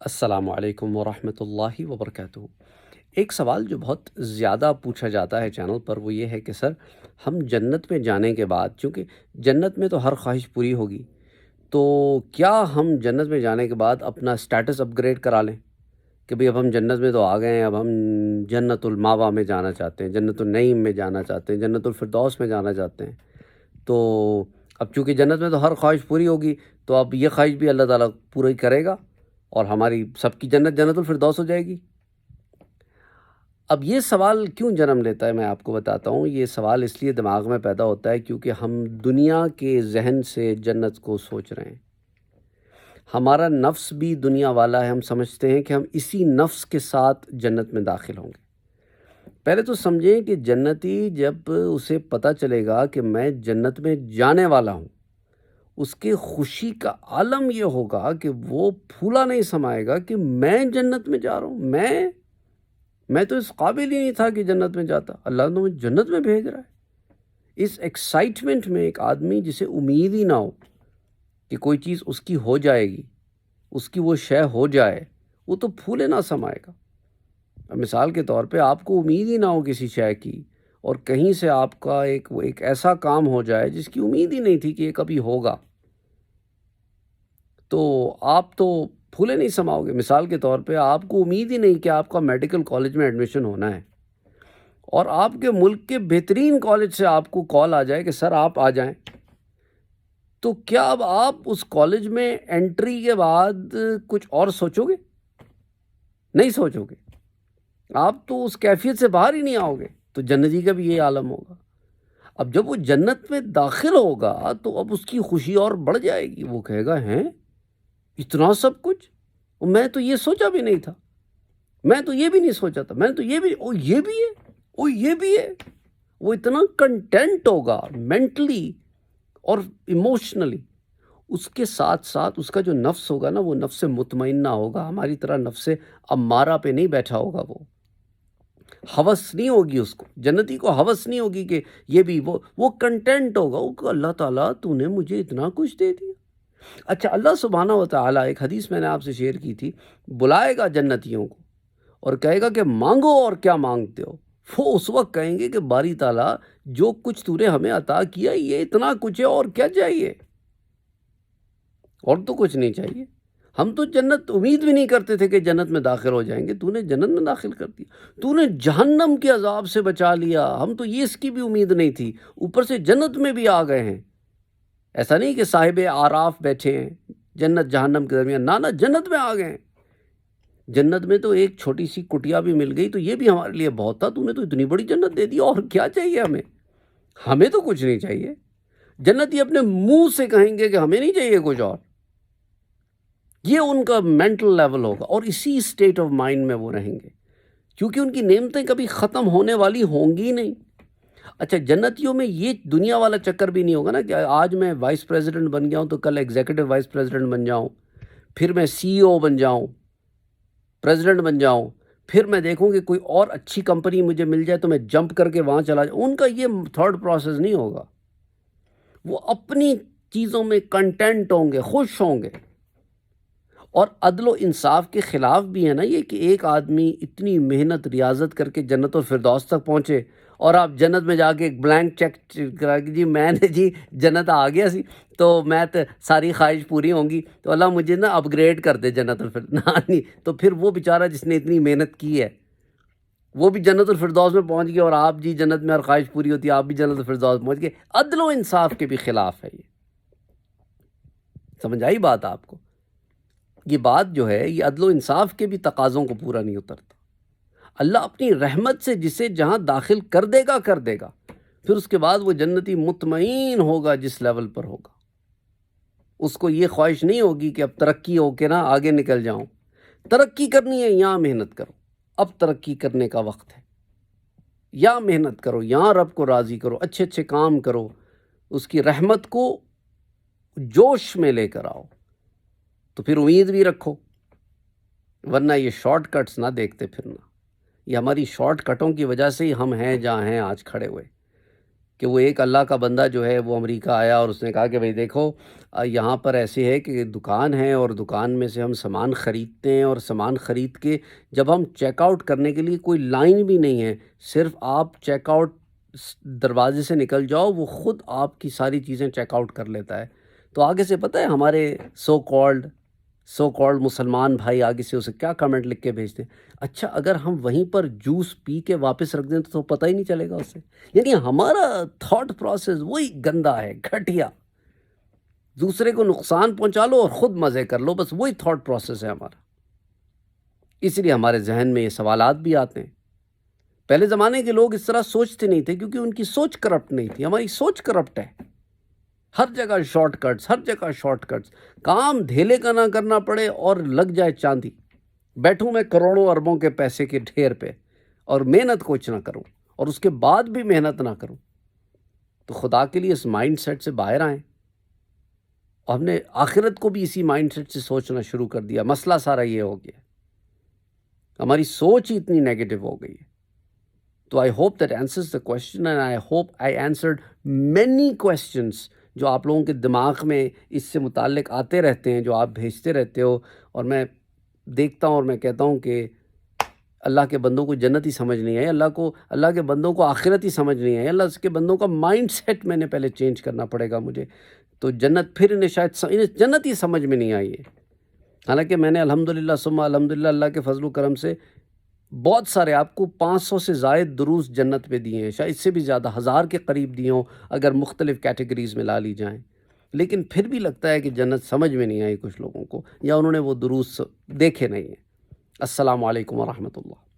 السلام علیکم ورحمۃ اللہ وبرکاتہ۔ ایک سوال جو بہت زیادہ پوچھا جاتا ہے چینل پر وہ یہ ہے کہ سر ہم جنت میں جانے کے بعد، چونکہ جنت میں تو ہر خواہش پوری ہوگی، تو کیا ہم جنت میں جانے کے بعد اپنا سٹیٹس اپ گریڈ کرا لیں کہ بھئی اب ہم جنت میں تو آ گئے ہیں، اب ہم جنت الماوا میں جانا چاہتے ہیں، جنت النعیم میں جانا چاہتے ہیں، جنت الفردوس میں جانا چاہتے ہیں؟ تو اب چونکہ جنت میں تو ہر خواہش پوری ہوگی، تو اب یہ خواہش بھی اللہ تعالیٰ پوری کرے گا اور ہماری سب کی جنت جنت الفردوس ہو جائے گی۔ اب یہ سوال کیوں جنم لیتا ہے میں آپ کو بتاتا ہوں۔ یہ سوال اس لیے دماغ میں پیدا ہوتا ہے کیونکہ ہم دنیا کے ذہن سے جنت کو سوچ رہے ہیں۔ ہمارا نفس بھی دنیا والا ہے، ہم سمجھتے ہیں کہ ہم اسی نفس کے ساتھ جنت میں داخل ہوں گے۔ پہلے تو سمجھیں کہ جنتی جب اسے پتہ چلے گا کہ میں جنت میں جانے والا ہوں، اس کے خوشی کا عالم یہ ہوگا کہ وہ پھولا نہیں سمائے گا کہ میں جنت میں جا رہا ہوں۔ میں تو اس قابل ہی نہیں تھا کہ جنت میں جاتا، اللہ نے مجھے جنت میں بھیج رہا ہے۔ اس ایکسائٹمنٹ میں ایک آدمی جسے امید ہی نہ ہو کہ کوئی چیز اس کی ہو جائے گی، اس کی وہ شے ہو جائے، وہ تو پھولے نہ سمائے گا۔ مثال کے طور پہ آپ کو امید ہی نہ ہو کسی شے کی، اور کہیں سے آپ کا ایک ایسا کام ہو جائے جس کی امید ہی نہیں تھی کہ یہ کبھی ہوگا، تو آپ تو پھولے نہیں سماؤ گے۔ مثال کے طور پہ آپ کو امید ہی نہیں کہ آپ کا میڈیکل کالج میں ایڈمیشن ہونا ہے، اور آپ کے ملک کے بہترین کالج سے آپ کو کال آ جائے کہ سر آپ آ جائیں، تو کیا اب آپ اس کالج میں انٹری کے بعد کچھ اور سوچو گے؟ نہیں سوچو گے، آپ تو اس کیفیت سے باہر ہی نہیں آؤ گے۔ تو جنتی کا بھی یہ عالم ہوگا۔ اب جب وہ جنت میں داخل ہوگا تو اب اس کی خوشی اور بڑھ جائے گی، وہ کہے گا ہیں اتنا سب کچھ، میں تو یہ سوچا بھی نہیں تھا، میں تو یہ بھی نہیں سوچا تھا، میں تو یہ بھی، او یہ بھی ہے، او یہ بھی ہے۔ وہ اتنا کنٹینٹ ہوگا مینٹلی اور ایموشنلی۔ اس کے ساتھ ساتھ اس کا جو نفس ہوگا نا، وہ نفس مطمئنہ ہوگا، ہماری طرح نفس امارہ پہ نہیں بیٹھا ہوگا۔ وہ ہوس نہیں ہوگی، اس کو جنتی کو ہوس نہیں ہوگی کہ یہ بھی، وہ کنٹینٹ ہوگا، وہ کہ اللہ تعالیٰ تو نے مجھے اتنا کچھ دے دیا۔ اچھا، اللہ سبحانہ و تعالیٰ، ایک حدیث میں نے آپ سے شیئر کی تھی، بلائے گا جنتیوں کو اور کہے گا کہ مانگو اور کیا مانگتے ہو۔ وہ اس وقت کہیں گے کہ باری تعالیٰ جو کچھ تو نے ہمیں عطا کیا یہ اتنا کچھ ہے، اور کیا چاہیے؟ اور تو کچھ نہیں چاہیے۔ ہم تو جنت امید بھی نہیں کرتے تھے کہ جنت میں داخل ہو جائیں گے، تو نے جنت میں داخل کر دیا، تو نے جہنم کے عذاب سے بچا لیا، ہم تو یہ اس کی بھی امید نہیں تھی، اوپر سے جنت میں بھی آ گئے ہیں۔ ایسا نہیں کہ صاحب آراف بیٹھے ہیں جنت جہنم کے درمیان، نہ جنت میں آ گئے ہیں۔ جنت میں تو ایک چھوٹی سی کٹیا بھی مل گئی تو یہ بھی ہمارے لیے بہت تھا، تو نے تو اتنی بڑی جنت دے دی، اور کیا چاہیے ہمیں تو کچھ نہیں چاہیے۔ جنتی اپنے منہ سے کہیں گے کہ ہمیں نہیں چاہیے کچھ اور۔ یہ ان کا مینٹل لیول ہوگا، اور اسی اسٹیٹ آف مائنڈ میں وہ رہیں گے، کیونکہ ان کی نعمتیں کبھی ختم ہونے والی ہوں گی نہیں۔ اچھا، جنتیوں میں یہ دنیا والا چکر بھی نہیں ہوگا نا کہ آج میں وائس پریزیڈنٹ بن گیا ہوں تو کل ایگزیکٹو وائس پریزیڈنٹ بن جاؤں، پھر میں سی ای او بن جاؤں، پریزیڈنٹ بن جاؤں، پھر میں دیکھوں کہ کوئی اور اچھی کمپنی مجھے مل جائے تو میں جمپ کر کے وہاں چلا جاؤں۔ ان کا یہ تھرڈ پروسیس نہیں ہوگا۔ وہ اپنی چیزوں میں کنٹینٹ ہوں گے، خوش ہوں گے۔ اور عدل و انصاف کے خلاف بھی ہے نا یہ کہ ایک آدمی اتنی محنت ریاضت کر کے جنت الفردوس تک پہنچے، اور آپ جنت میں جا کے ایک بلینک چیک کرا کہ جی میں نے جی جنت آ گیا سی، تو میں ساری خواہش پوری ہوں گی، تو اللہ مجھے نا اپ گریڈ کر دے جنت الفردوس۔ نہیں، تو پھر وہ بیچارہ جس نے اتنی محنت کی ہے وہ بھی جنت الفردوس میں پہنچ گیا، اور آپ جی جنت میں ہر خواہش پوری ہوتی ہے، آپ بھی جنت الفردوس پہنچ گئے۔ عدل و انصاف کے بھی خلاف ہے یہ۔ سمجھ آئی بات آپ کو؟ یہ بات جو ہے یہ عدل و انصاف کے بھی تقاضوں کو پورا نہیں اترتا۔ اللہ اپنی رحمت سے جسے جہاں داخل کر دے گا، پھر اس کے بعد وہ جنتی مطمئن ہوگا جس لیول پر ہوگا۔ اس کو یہ خواہش نہیں ہوگی کہ اب ترقی ہو کے نا آگے نکل جاؤں۔ ترقی کرنی ہے یہاں محنت کرو، اب ترقی کرنے کا وقت ہے۔ یہاں محنت کرو، یہاں رب کو راضی کرو، اچھے اچھے کام کرو، اس کی رحمت کو جوش میں لے کر آؤ، تو پھر امید بھی رکھو۔ ورنہ یہ شارٹ کٹس نہ دیکھتے پھرنا۔ یہ ہماری شارٹ کٹوں کی وجہ سے ہی ہم ہیں جہاں ہیں آج کھڑے ہوئے، کہ وہ ایک اللہ کا بندہ جو ہے وہ امریکہ آیا اور اس نے کہا کہ بھئی دیکھو یہاں پر ایسے ہے کہ دکان ہے اور دکان میں سے ہم سامان خریدتے ہیں، اور سامان خرید کے جب ہم چیک آؤٹ کرنے کے لیے کوئی لائن بھی نہیں ہے، صرف آپ چیک آؤٹ دروازے سے نکل جاؤ، وہ خود آپ کی ساری چیزیں چیک آؤٹ کر لیتا ہے۔ تو آگے سے پتہ ہے ہمارے سو کالڈ مسلمان بھائی آگے سے اسے کیا کمنٹ لکھ کے بھیجتے ہیں، اچھا اگر ہم وہیں پر جوس پی کے واپس رکھ دیں تو پتہ ہی نہیں چلے گا اسے۔ یعنی ہمارا تھاٹ پروسیس وہی گندا ہے، گھٹیا، دوسرے کو نقصان پہنچا لو اور خود مزے کر لو، بس وہی تھاٹ پروسیس ہے ہمارا۔ اس لیے ہمارے ذہن میں یہ سوالات بھی آتے ہیں۔ پہلے زمانے کے لوگ اس طرح سوچتے نہیں تھے کیونکہ ان کی سوچ کرپٹ نہیں تھی، ہماری سوچ کرپٹ ہے۔ ہر جگہ شارٹ کٹس، ہر جگہ شارٹ کٹس، کام دھیلے کا نہ کرنا پڑے اور لگ جائے چاندی، بیٹھوں میں کروڑوں اربوں کے پیسے کے ڈھیر پہ اور محنت کچھ نہ کروں، اور اس کے بعد بھی محنت نہ کروں۔ تو خدا کے لیے اس مائنڈ سیٹ سے باہر آئیں، اور ہم نے آخرت کو بھی اسی مائنڈ سیٹ سے سوچنا شروع کر دیا۔ مسئلہ سارا یہ ہو گیا، ہماری سوچ ہی اتنی نیگیٹو ہو گئی ہے۔ تو I hope that answers the question, and I hope I answered many questions جو آپ لوگوں کے دماغ میں اس سے متعلق آتے رہتے ہیں، جو آپ بھیجتے رہتے ہو، اور میں دیکھتا ہوں اور میں کہتا ہوں کہ اللہ کے بندوں کو جنت ہی سمجھ نہیں آئی، اللہ کے بندوں کو آخرت ہی سمجھ نہیں آئی، اللہ کے بندوں کا مائنڈ سیٹ میں نے پہلے چینج کرنا پڑے گا مجھے، تو جنت پھر انہیں شاید انہیں جنت ہی سمجھ میں نہیں آئی ہے۔ حالانکہ میں نے الحمدللہ ثم الحمدللہ اللہ کے فضل و کرم سے بہت سارے، آپ کو 500 سے زائد دروس جنت پہ دیے ہیں، شاید اس سے بھی زیادہ، 1000 کے قریب دیے ہوں اگر مختلف کیٹیگریز میں لا لی جائیں، لیکن پھر بھی لگتا ہے کہ جنت سمجھ میں نہیں آئی کچھ لوگوں کو، یا انہوں نے وہ دروس دیکھے نہیں ہیں۔ السلام علیکم ورحمۃ اللہ۔